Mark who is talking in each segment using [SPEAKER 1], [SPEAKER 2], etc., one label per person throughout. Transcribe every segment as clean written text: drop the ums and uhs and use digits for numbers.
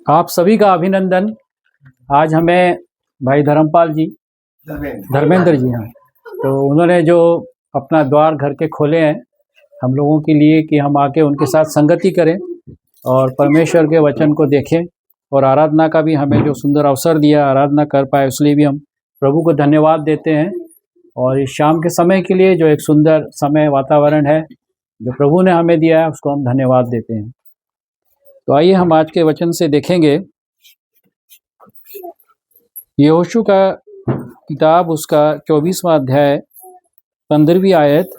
[SPEAKER 1] आप सभी का अभिनंदन। आज हमें भाई धर्मपाल जी, धर्मेंद्र जी, हाँ, तो उन्होंने जो अपना द्वार घर के खोले हैं हम लोगों के लिए कि हम आके उनके साथ संगति करें और परमेश्वर के वचन को देखें और आराधना का भी हमें जो सुंदर अवसर दिया, आराधना कर पाए, इसलिए भी हम प्रभु को धन्यवाद देते हैं। और इस शाम के समय के लिए जो एक सुंदर समय वातावरण है जो प्रभु ने हमें दिया है, उसको हम धन्यवाद देते हैं। तो आइए हम आज के वचन से देखेंगे यहोशू का किताब, उसका 24वां अध्याय 15वीं आयत।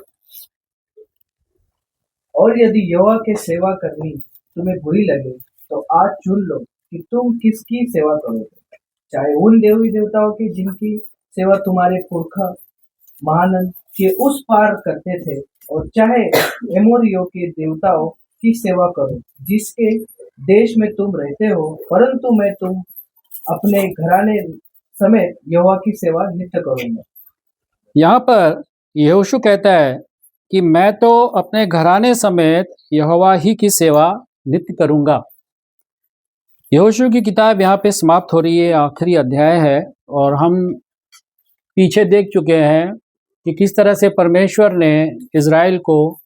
[SPEAKER 2] और यदि यहोवा के सेवा करनी तुम्हें बुरी लगे तो आज चुन लो कि तुम किसकी सेवा करोगे, चाहे उन देवी देवताओं की जिनकी सेवा तुम्हारे पुरखा महानंद के उस पार करते थे, और चाहे एमोरियों के देवताओं की सेवा करो जिसके देश में तुम रहते हो, परंतु मैं तुम अपने घराने समेत यहोवा की सेवा नित्य करूंगा।
[SPEAKER 1] यहाँ पर यहोशू कहता है कि मैं तो अपने घराने समेत यहोवा ही की सेवा नित्य करूंगा। यहोशू की किताब यहाँ पे समाप्त हो रही है, आखिरी अध्याय है, और हम पीछे देख चुके हैं कि किस तरह से परमेश्वर ने इज़राइल को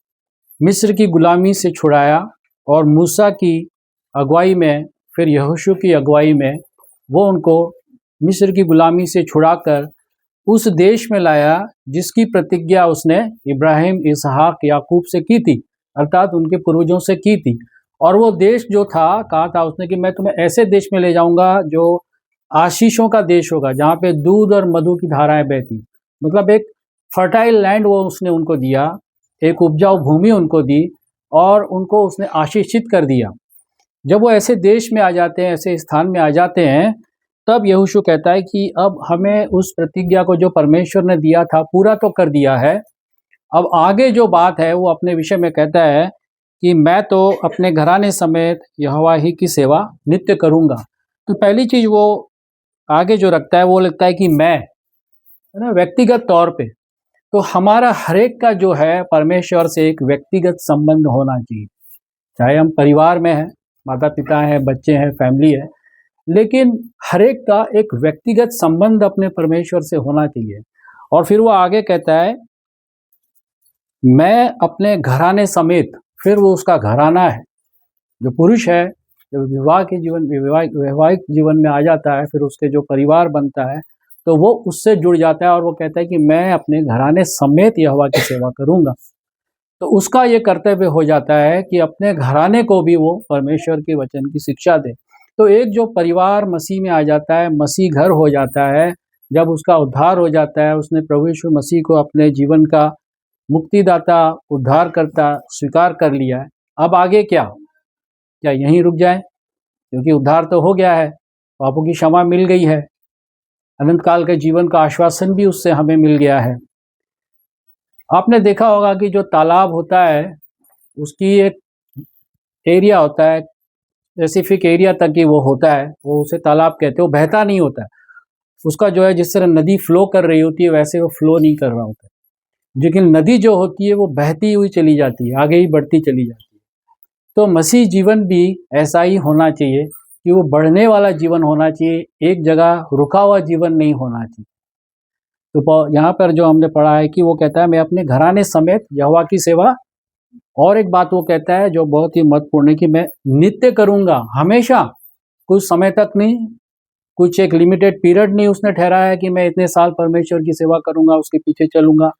[SPEAKER 1] मिस्र की गुलामी से छुड़ाया और मूसा की अगुवाई में, फिर यहोशू की अगुवाई में वो उनको मिस्र की गुलामी से छुड़ाकर उस देश में लाया जिसकी प्रतिज्ञा उसने इब्राहिम, इसहाक, याकूब से की थी, अर्थात उनके पूर्वजों से की थी। और वो देश जो था, कहा था उसने कि मैं तुम्हें ऐसे देश में ले जाऊंगा जो आशीषों का देश होगा, जहाँ पे दूध और मधु की धाराएं बहती। मतलब एक फर्टाइल लैंड वो उसने उनको दिया, एक उपजाऊ भूमि उनको दी और उनको उसने आशीषित कर दिया। जब वो ऐसे देश में आ जाते हैं, ऐसे स्थान में आ जाते हैं, तब यहोशू कहता है कि अब हमें उस प्रतिज्ञा को जो परमेश्वर ने दिया था पूरा तो कर दिया है। अब आगे जो बात है वो अपने विषय में कहता है कि मैं तो अपने घराने समेत यहोवा ही की सेवा नित्य करूंगा। तो पहली चीज वो आगे जो रखता है वो लगता है कि मैं, है ना, व्यक्तिगत तौर पे। तो हमारा हरेक का जो है परमेश्वर से एक व्यक्तिगत संबंध होना चाहिए, चाहे हम परिवार में हैं, माता पिता हैं, बच्चे हैं, फैमिली है, लेकिन हरेक का एक व्यक्तिगत संबंध अपने परमेश्वर से होना चाहिए। और फिर वो आगे कहता है मैं अपने घराने समेत, फिर वो उसका घराना है, जो पुरुष है, जब विवाह के जीवन, वैवाहिक जीवन में आ जाता है, फिर उसके जो परिवार बनता है तो वो उससे जुड़ जाता है और वो कहता है कि मैं अपने घराने समेत यहोवा की सेवा करूंगा। तो उसका ये कर्तव्य हो जाता है कि अपने घराने को भी वो परमेश्वर के वचन की शिक्षा दे। तो एक जो परिवार मसीह में आ जाता है, मसीह घर हो जाता है, जब उसका उद्धार हो जाता है, उसने प्रभु यीशु मसीह को अपने जीवन का मुक्तिदाता, उद्धारकर्ता स्वीकार कर लिया है, अब आगे क्या यहीं रुक जाए? क्योंकि उद्धार तो हो गया है, पापों की क्षमा मिल गई है, अनंत काल के जीवन का आश्वासन भी उससे हमें मिल गया है। आपने देखा होगा कि जो तालाब होता है उसकी एक एरिया होता है, स्पेसिफिक एरिया तक ही वो होता है, वो उसे तालाब कहते हैं। वो बहता नहीं होता है, उसका जो है जिस तरह नदी फ्लो कर रही होती है वैसे वो फ्लो नहीं कर रहा होता है, लेकिन नदी जो होती है वो बहती हुई चली जाती है, आगे ही बढ़ती चली जाती है। तो मसीह जीवन भी ऐसा ही होना चाहिए कि वो बढ़ने वाला जीवन होना चाहिए, एक जगह रुका हुआ जीवन नहीं होना चाहिए। तो यहाँ पर जो हमने पढ़ा है कि वो कहता है मैं अपने घराने समेत यहोवा की सेवा, और एक बात वो कहता है जो बहुत ही महत्वपूर्ण है कि मैं नित्य करूंगा, हमेशा, कुछ समय तक नहीं, कुछ एक लिमिटेड पीरियड नहीं उसने ठहराया है कि मैं इतने साल परमेश्वर की सेवा करूंगा, उसके पीछे चलूंगा,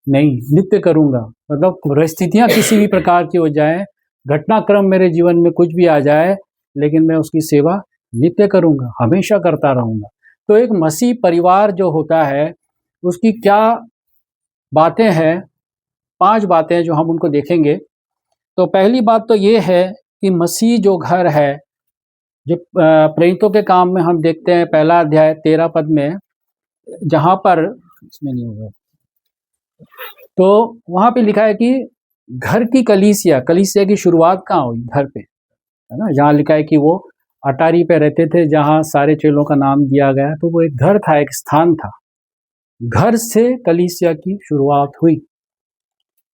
[SPEAKER 1] नहीं, नित्य करूंगा। मतलब परिस्थितियां किसी भी प्रकार की हो जाए, घटनाक्रम मेरे जीवन में कुछ भी आ जाए, लेकिन मैं उसकी सेवा नित्य करूंगा, हमेशा करता रहूंगा। तो एक मसीह परिवार जो होता है उसकी क्या बातें हैं, 5 बातें जो हम उनको देखेंगे। तो पहली बात तो ये है कि मसीह जो घर है, जो प्रेरितों के काम में हम देखते हैं, पहला अध्याय 13 पद में, जहाँ पर इसमें नहीं होगा, तो वहाँ पे लिखा है कि घर की कलीसिया की शुरुआत कहाँ हुई? घर पे, है ना। जहाँ लिखा है कि वो अटारी पे रहते थे, जहाँ सारे चेलों का नाम दिया गया, तो वो एक घर था, एक स्थान था। घर से कलीसिया की शुरुआत हुई।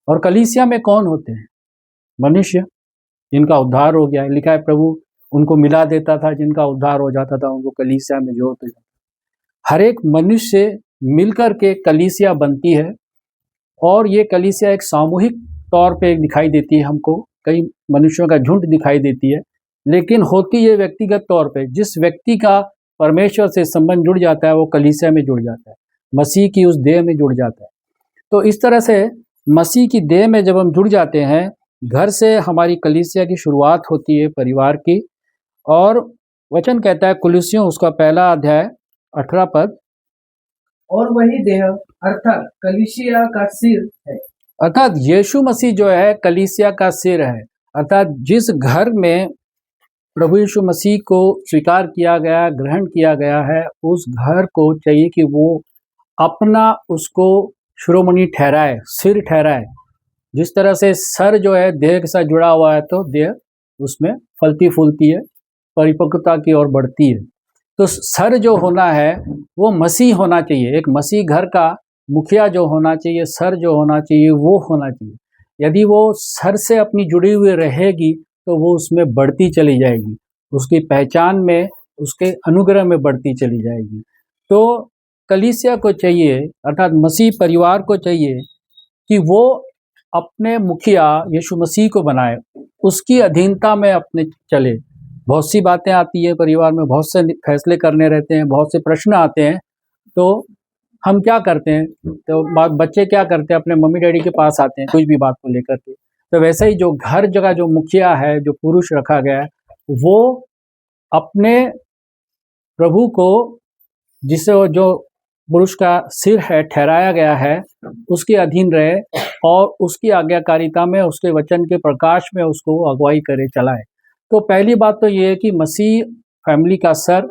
[SPEAKER 1] और कलीसिया में कौन होते हैं? मनुष्य जिनका उद्धार हो गया है। लिखा है प्रभु उनको मिला देता था, जिनका उद्धार हो जाता था उनको कलीसिया में जोड़ देता था। हर एक मनुष्य मिलकर के कलीसिया बनती है, और ये कलीसिया एक सामूहिक तौर पे दिखाई देती है हमको, कई मनुष्यों का झुंड दिखाई देती है, लेकिन होती ये व्यक्तिगत तौर पे। जिस व्यक्ति का परमेश्वर से संबंध जुड़ जाता है वो कलीसिया में जुड़ जाता है, मसीह की उस देह में जुड़ जाता है। तो इस तरह से मसीह की देह में जब हम जुड़ जाते हैं, घर से हमारी कलीसिया की शुरुआत होती है, परिवार की। और वचन कहता है कुलुस्सियों उसका 1 अध्याय 18 पद,
[SPEAKER 2] और वही देह अर्थात कलीसिया का सिर है।
[SPEAKER 1] अर्थात यीशु मसीह जो है कलीसिया का सिर है। अर्थात जिस घर में प्रभु यीशु मसीह को स्वीकार किया गया, ग्रहण किया गया है, उस घर को चाहिए कि वो अपना उसको शिरोमणि ठहराए, सिर ठहराए। जिस तरह से सर जो है देह के साथ जुड़ा हुआ है, तो देह उसमें फलती फूलती है, परिपक्वता की ओर बढ़ती है। तो सर जो होना है वो मसीह होना चाहिए। एक मसीह घर का मुखिया जो होना चाहिए, सर जो होना चाहिए वो होना चाहिए। यदि वो सर से अपनी जुड़ी हुई रहेगी तो वो उसमें बढ़ती चली जाएगी, उसकी पहचान में, उसके अनुग्रह में बढ़ती चली जाएगी। तो कलीसिया को चाहिए, अर्थात मसीह परिवार को चाहिए कि वो अपने मुखिया यीशु मसीह को बनाए, उसकी अधीनता में अपने चले। बहुत सी बातें आती है परिवार में, बहुत से फैसले करने रहते हैं, बहुत से प्रश्न आते हैं, तो हम क्या करते हैं, तो बच्चे क्या करते हैं, अपने मम्मी डैडी के पास आते हैं कुछ भी बात को लेकर के। तो वैसे ही जो घर जगह जो मुखिया है, जो पुरुष रखा गया है, वो अपने प्रभु को, जिसे जो पुरुष का सिर है ठहराया गया है, उसके अधीन रहे और उसकी आज्ञाकारिता में, उसके वचन के प्रकाश में उसको अगुवाई करे, चलाए। तो पहली बात तो ये है कि मसीह फैमिली का सर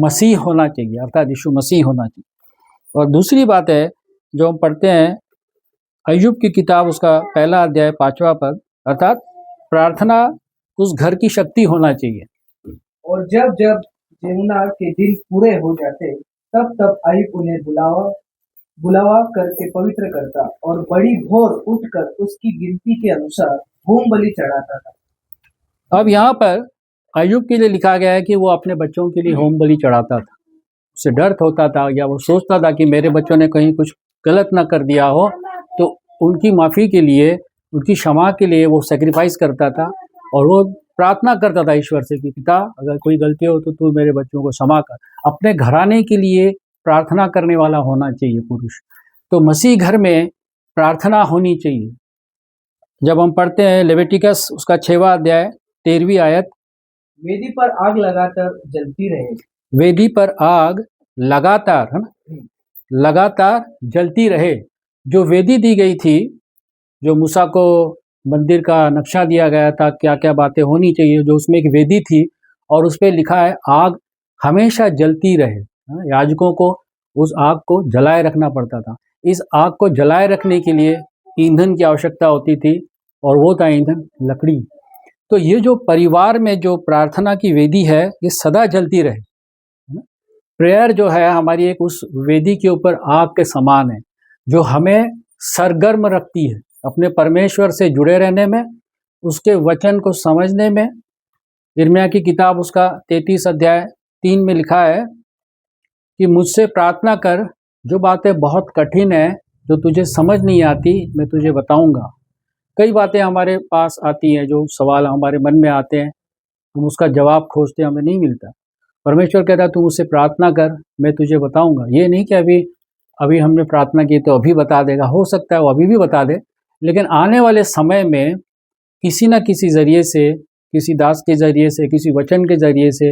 [SPEAKER 1] मसीह होना चाहिए, अर्थात यीशु मसीह होना चाहिए। और दूसरी बात है जो हम पढ़ते हैं अय्यूब की किताब उसका 1 अध्याय 5वां पद, अर्थात प्रार्थना उस घर की शक्ति होना चाहिए।
[SPEAKER 2] और जब जब यमुना के दिन पूरे हो जाते तब तब अय्यूब उन्हें बुलावा करके पवित्र करता और बड़ी भोर उठकर उसकी गिनती के अनुसार होम बलि चढ़ाता था।
[SPEAKER 1] अब यहाँ पर अय्यूब के लिए लिखा गया है कि वो अपने बच्चों के लिए होम बलि चढ़ाता था। उसे डर होता था, या वो सोचता था कि मेरे बच्चों ने कहीं कुछ गलत ना कर दिया हो, तो उनकी माफ़ी के लिए, उनकी क्षमा के लिए वो सेक्रीफाइस करता था। और वो प्रार्थना करता था ईश्वर से कि पिता, अगर कोई गलती हो तो तू मेरे बच्चों को क्षमा कर। अपने घराने के लिए प्रार्थना करने वाला होना चाहिए पुरुष। तो मसीह घर में प्रार्थना होनी चाहिए। जब हम पढ़ते हैं लेविटिकस उसका 6वां अध्याय 13वीं आयत,
[SPEAKER 2] वेदी पर आग लगातार जलती रहे।
[SPEAKER 1] वेदी पर आग लगातार, है ना, लगातार जलती रहे। जो वेदी दी गई थी, जो मूसा को मंदिर का नक्शा दिया गया था, क्या क्या बातें होनी चाहिए, जो उसमें एक वेदी थी और उस पर लिखा है आग हमेशा जलती रहे। याजकों को उस आग को जलाए रखना पड़ता था। इस आग को जलाए रखने के लिए ईंधन की आवश्यकता होती थी, और वो था ईंधन लकड़ी। तो ये जो परिवार में जो प्रार्थना की वेदी है, ये सदा जलती रहे। प्रेयर जो है हमारी एक उस वेदी के ऊपर आग के समान है, जो हमें सरगर्म रखती है अपने परमेश्वर से जुड़े रहने में, उसके वचन को समझने में। यिर्मयाह की किताब उसका 33 अध्याय 3 में लिखा है कि मुझसे प्रार्थना कर, जो बातें बहुत कठिन है, जो तुझे समझ नहीं आती, मैं तुझे बताऊंगा। कई बातें हमारे पास आती हैं, जो सवाल हमारे मन में आते हैं, हम उसका जवाब खोजते हैं, हमें नहीं मिलता। परमेश्वर कहता है तू मुझसे प्रार्थना कर, मैं तुझे बताऊंगा। ये नहीं कि अभी हमने प्रार्थना की तो अभी बता देगा, हो सकता है वो अभी भी बता दे, लेकिन आने वाले समय में किसी न किसी ज़रिए से, किसी दास के ज़रिए से, किसी वचन के ज़रिए से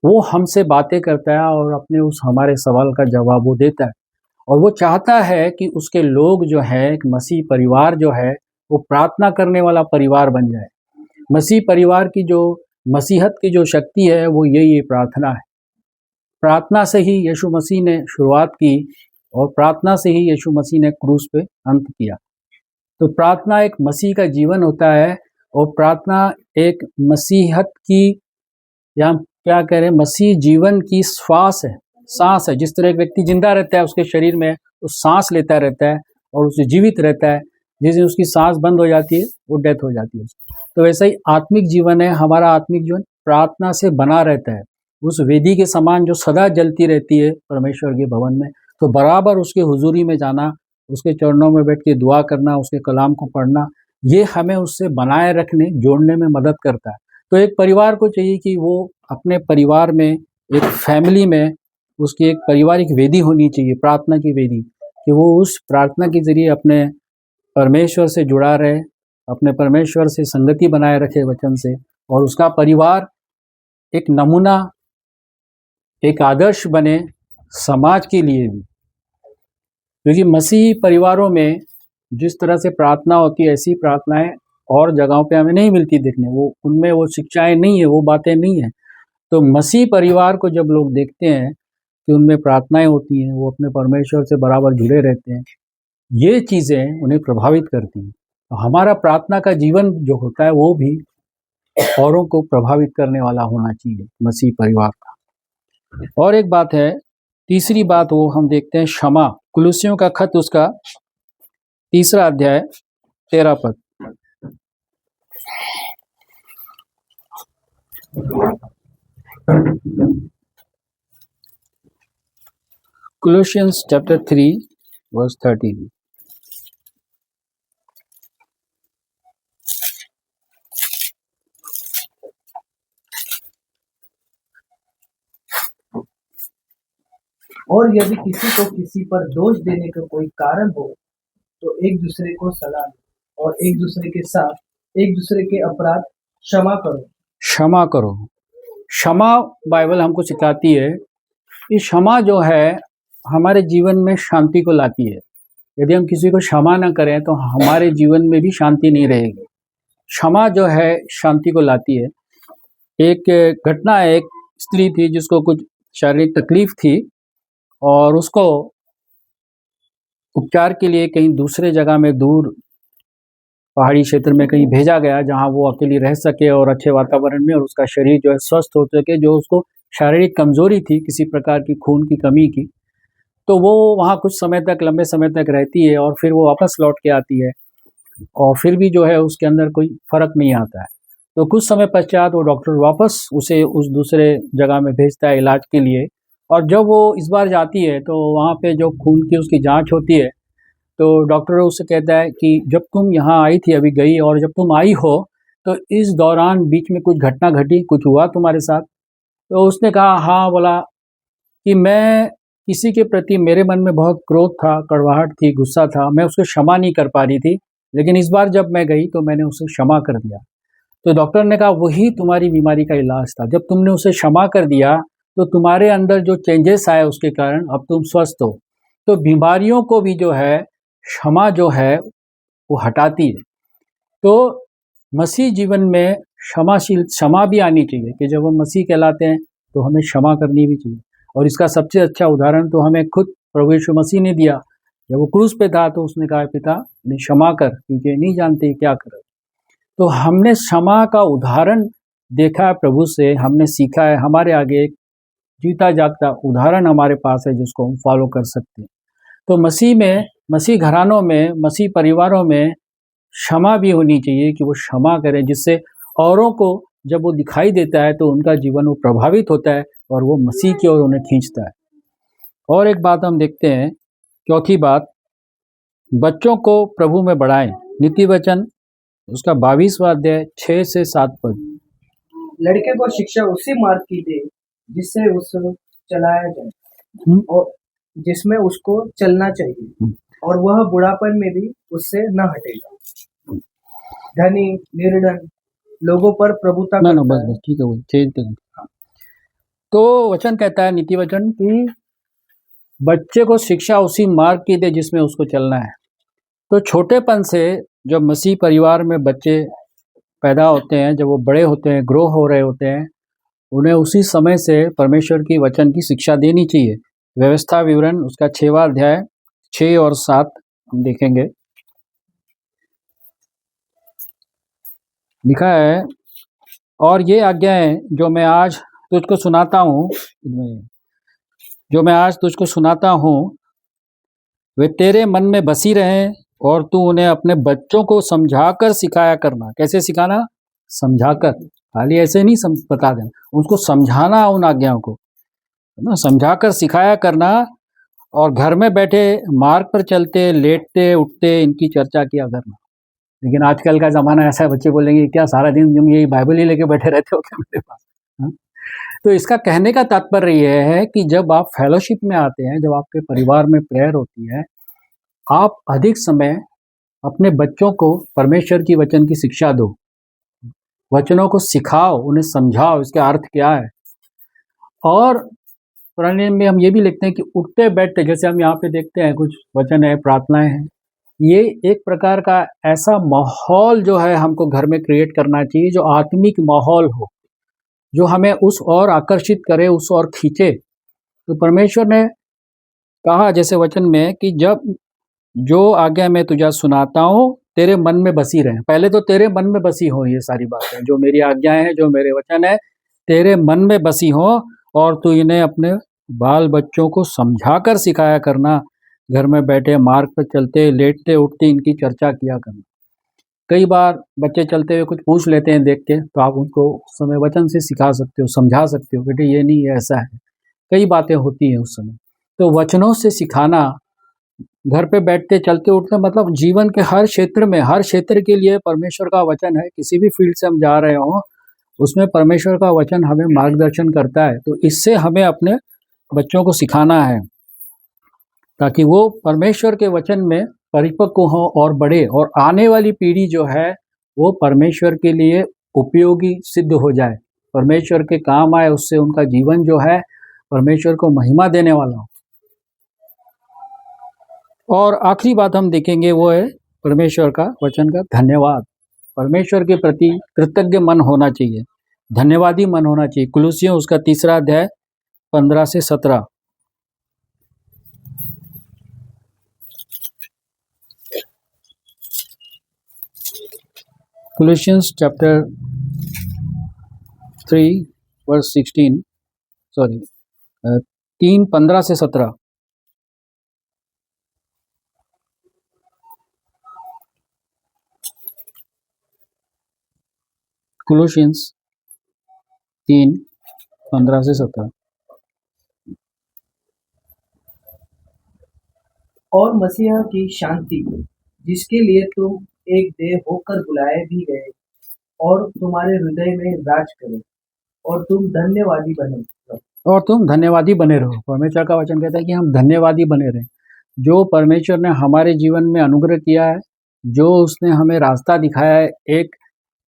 [SPEAKER 1] वो हमसे बातें करता है और अपने उस हमारे सवाल का जवाब वो देता है। और वो चाहता है कि उसके लोग जो है, एक मसीह परिवार जो है, वो प्रार्थना करने वाला परिवार बन जाए। मसीह परिवार की जो मसीहत की जो शक्ति है वो यही प्रार्थना है। प्रार्थना से ही यीशु मसीह ने शुरुआत की और प्रार्थना से ही यीशु मसीह ने क्रूस पे अंत किया। तो प्रार्थना एक मसीह का जीवन होता है, और प्रार्थना एक मसीहत की, या क्या कह रहे हैं, मसीह जीवन की श्वास है, सांस है। जिस तरह एक व्यक्ति जिंदा रहता है, उसके शरीर में उस सांस लेता रहता है और उसे जीवित रहता है, जिस दिन उसकी सांस बंद हो जाती है वो डेथ हो जाती है उसकी। तो वैसा ही आत्मिक जीवन है, हमारा आत्मिक जीवन प्रार्थना से बना रहता है, उस वेदी के समान जो सदा जलती रहती है परमेश्वर के भवन में। तो बराबर उसके हुजूरी में जाना, उसके चरणों में बैठ के दुआ करना, उसके कलाम को पढ़ना, ये हमें उससे बनाए रखने, जोड़ने में मदद करता है। तो एक परिवार को चाहिए कि वो अपने परिवार में, एक फैमिली में, उसकी एक पारिवारिक वेदी होनी चाहिए, प्रार्थना की वेदी, कि वो उस प्रार्थना के जरिए अपने परमेश्वर से जुड़ा रहे, अपने परमेश्वर से संगति बनाए रखे वचन से, और उसका परिवार एक नमूना, एक आदर्श बने समाज के लिए भी। क्योंकि मसीही परिवारों में जिस तरह से प्रार्थना होती है, ऐसी प्रार्थनाएं और जगहों पे हमें नहीं मिलती देखने, वो उनमें वो शिक्षाएं नहीं है, वो बातें नहीं है। तो मसीह परिवार को जब लोग देखते हैं कि उनमें प्रार्थनाएं होती हैं, वो अपने परमेश्वर से बराबर जुड़े रहते हैं, ये चीज़ें उन्हें प्रभावित करती हैं। तो हमारा प्रार्थना का जीवन जो होता है वो भी औरों को प्रभावित करने वाला होना चाहिए, मसीह परिवार का। और एक बात है, तीसरी बात वो हम देखते हैं क्षमा। कुलुस्सियों का खत, उसका 3 अध्याय 13 पद। Colossians chapter 3 verse 13।
[SPEAKER 2] और यदि किसी को किसी पर दोष देने का कोई कारण हो तो एक दूसरे को सलाह दो और एक दूसरे के साथ एक दूसरे के अपराध क्षमा करो।
[SPEAKER 1] क्षमा करो। क्षमा बाइबल हमको सिखाती है कि क्षमा जो है हमारे जीवन में शांति को लाती है। यदि हम किसी को क्षमा ना करें तो हमारे जीवन में भी शांति नहीं रहेगी। क्षमा जो है शांति को लाती है। एक घटना है, एक स्त्री थी जिसको कुछ शारीरिक तकलीफ थी और उसको उपचार के लिए कहीं दूसरे जगह में, दूर पहाड़ी क्षेत्र में कहीं भेजा गया, जहां वो अकेली रह सके और अच्छे वातावरण में, और उसका शरीर जो है स्वस्थ हो सके। जो उसको शारीरिक कमजोरी थी, किसी प्रकार की खून की कमी की, तो वो वहाँ कुछ समय तक, लंबे समय तक रहती है और फिर वो वापस लौट के आती है और फिर भी जो है उसके अंदर कोई फर्क नहीं आता है। तो कुछ समय पश्चात वो डॉक्टर वापस उसे उस दूसरे जगह में भेजता है इलाज के लिए। और जब वो इस बार जाती है तो वहाँ पे जो खून की उसकी जांच होती है, तो डॉक्टर उससे कहता है कि जब तुम यहाँ आई थी, अभी गई, और जब तुम आई हो तो इस दौरान बीच में कुछ घटना घटी, कुछ हुआ तुम्हारे साथ? तो उसने कहा हाँ। बोला कि मैं किसी के प्रति, मेरे मन में बहुत क्रोध था, कड़वाहट थी, गुस्सा था, मैं उसको क्षमा नहीं कर पा रही थी, लेकिन इस बार जब मैं गई तो मैंने उसे क्षमा कर दिया। तो डॉक्टर ने कहा वही तुम्हारी बीमारी का इलाज था। जब तुमने उसे क्षमा कर दिया तो तुम्हारे अंदर जो चेंजेस आए उसके कारण अब तुम स्वस्थ हो। तो बीमारियों को भी जो है क्षमा जो है वो हटाती है। तो मसीह जीवन में क्षमा भी आनी चाहिए कि जब हम मसीह कहलाते हैं तो हमें क्षमा करनी भी चाहिए। और इसका सबसे अच्छा उदाहरण तो हमें खुद प्रभु यीशु मसीह ने दिया। जब वो क्रूस पे था तो उसने कहा पिता ने क्षमा कर, क्योंकि नहीं जानते क्या कर। तो हमने क्षमा का उदाहरण देखा है प्रभु से, हमने सीखा है। हमारे आगे एक जीता जागता उदाहरण हमारे पास है जिसको हम फॉलो कर सकते हैं। तो मसीह में, मसीह घरानों में, मसीह परिवारों में क्षमा भी होनी चाहिए कि वो क्षमा करें, जिससे औरों को जब वो दिखाई देता है तो उनका जीवन वो प्रभावित होता है और वो मसीह की ओर उन्हें खींचता है। और एक बात हम देखते हैं, चौथी बात, बच्चों को प्रभु में बढ़ाएं। नीति वचन उसका 22वां अध्याय 6 से 7 पद।
[SPEAKER 2] लड़के को शिक्षा उसी मार्ग की दे जिससे उसको चलाया जाए और जिसमें उसको चलना चाहिए, और वह बुढ़ापन में भी उससे न हटेगा। धनी निर्धन लोगों पर प्रभुता
[SPEAKER 1] ना
[SPEAKER 2] करता
[SPEAKER 1] बस
[SPEAKER 2] है।
[SPEAKER 1] बस ठीक है, वो चेंज कर। तो वचन कहता है, नीति वचन, कि बच्चे को शिक्षा उसी मार्ग की दे जिसमें उसको चलना है। तो छोटेपन से जब मसीह परिवार में बच्चे पैदा होते हैं, जब वो बड़े होते हैं, ग्रो हो रहे होते हैं, उन्हें उसी समय से परमेश्वर की वचन की शिक्षा देनी चाहिए। व्यवस्था विवरण उसका 6वां अध्याय 6 और 7 हम देखेंगे। लिखा है, और ये आज्ञाएं जो मैं आज तुझको सुनाता हूँ वे तेरे मन में बसी रहें और तू उन्हें अपने बच्चों को समझाकर सिखाया करना। कैसे सिखाना? समझाकर, खाली ऐसे नहीं बता देना, उसको समझाना उन आज्ञाओं को, है ना, समझाकर सिखाया करना। और घर में बैठे मार्ग पर चलते लेटते उठते इनकी चर्चा किया करना। लेकिन आजकल का ज़माना ऐसा है, बच्चे बोलेंगे क्या सारा दिन तुम यही बाइबल ही लेके बैठे रहते हो क्या मेरे पास? हाँ? तो इसका कहने का तात्पर्य ये है कि जब आप फेलोशिप में आते हैं, जब आपके परिवार में प्रेयर होती है, आप अधिक समय अपने बच्चों को परमेश्वर की वचन की शिक्षा दो, वचनों को सिखाओ, उन्हें समझाओ इसका अर्थ क्या है। और पुराने में हम ये भी लिखते हैं कि उठते बैठते, जैसे हम यहाँ पे देखते हैं कुछ वचन है, प्रार्थनाएं हैं, ये एक प्रकार का ऐसा माहौल जो है हमको घर में क्रिएट करना चाहिए जो आत्मिक माहौल हो, जो हमें उस ओर आकर्षित करे, उस ओर खींचे। तो परमेश्वर ने कहा जैसे वचन में कि जब जो आज्ञा मैं तुझे सुनाता हूँ तेरे मन में बसी रहे। पहले तो तेरे मन में बसी हो ये सारी बातें, जो मेरी आज्ञाएं हैं, जो मेरे वचन है, तेरे मन में बसी हो, और तू इन्हें अपने बाल बच्चों को समझाकर सिखाया करना। घर में बैठे मार्ग पर चलते लेटते उठते इनकी चर्चा किया करना। कई बार बच्चे चलते हुए कुछ पूछ लेते हैं देख के, तो आप उनको उस समय वचन से सिखा सकते हो, समझा सकते हो, बेटे ये नहीं ऐसा है। कई बातें होती हैं उस समय। तो वचनों से सिखाना, घर पे बैठते चलते उठते, मतलब जीवन के हर क्षेत्र में, हर क्षेत्र के लिए परमेश्वर का वचन है। किसी भी फील्ड से हम जा रहे हों, उसमें परमेश्वर का वचन हमें मार्गदर्शन करता है। तो इससे हमें अपने बच्चों को सिखाना है ताकि वो परमेश्वर के वचन में परिपक्व हो और बढ़े, और आने वाली पीढ़ी जो है वो परमेश्वर के लिए उपयोगी सिद्ध हो जाए, परमेश्वर के काम आए, उससे उनका जीवन जो है परमेश्वर को महिमा देने वाला हो। और आखिरी बात हम देखेंगे वो है परमेश्वर का वचन का धन्यवाद। परमेश्वर के प्रति कृतज्ञ मन होना चाहिए, धन्यवादी मन होना चाहिए। कुलुसियों उसका 3 अध्याय 15 से 17। Colossians chapter 3 verse 16, sorry, 3:15 से 17। Colossians 3:15 से 17।
[SPEAKER 2] और मसीहा की शांति, जिसके लिए तुम एक देह होकर बुलाए भी गए, और तुम्हारे हृदय में राज करे, और तुम धन्यवादी बने रहो।
[SPEAKER 1] और तुम धन्यवादी बने रहो। परमेश्वर का वचन कहता है कि हम धन्यवादी बने रहें। जो परमेश्वर ने हमारे जीवन में अनुग्रह किया है, जो उसने हमें रास्ता दिखाया है, एक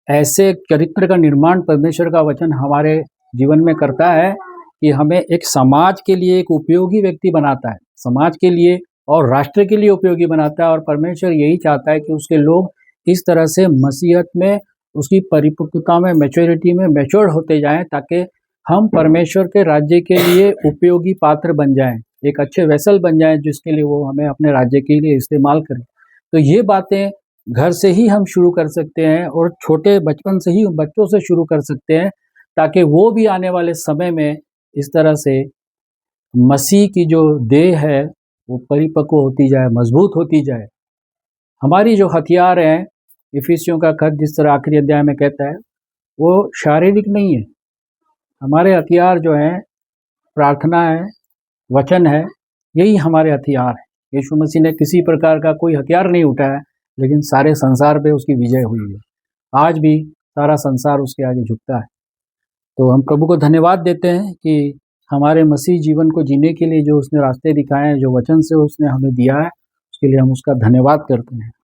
[SPEAKER 1] ऐसे चरित्र का निर्माण परमेश्वर का वचन हमारे जीवन में करता है कि हमें एक समाज के लिए एक उपयोगी व्यक्ति बनाता है, समाज के लिए और राष्ट्र के लिए उपयोगी बनाता है। और परमेश्वर यही चाहता है कि उसके लोग इस तरह से मसीहत में, उसकी परिपक्वता में, मैच्योरिटी में मैच्योर होते जाएं, ताकि हम परमेश्वर के राज्य के लिए उपयोगी पात्र बन जाएं, एक अच्छे वेसल बन जाएं, जिसके लिए वो हमें अपने राज्य के लिए इस्तेमाल करें। तो ये बातें घर से ही हम शुरू कर सकते हैं, और छोटे बचपन से ही बच्चों से शुरू कर सकते हैं, ताकि वो भी आने वाले समय में इस तरह से मसीह की जो देह है वो परिपक्व होती जाए, मजबूत होती जाए। हमारी जो हथियार हैं, इफिसियों का खत जिस तरह आखिरी अध्याय में कहता है, वो शारीरिक नहीं है। हमारे हथियार जो हैं प्रार्थना है, वचन है, यही हमारे हथियार है। यीशु मसीह ने किसी प्रकार का कोई हथियार नहीं उठाया, लेकिन सारे संसार पे उसकी विजय हुई है। आज भी सारा संसार उसके आगे झुकता है। तो हम प्रभु को धन्यवाद देते हैं कि हमारे मसीह जीवन को जीने के लिए जो उसने रास्ते दिखाए हैं, जो वचन से उसने हमें दिया है, उसके लिए हम उसका धन्यवाद करते हैं।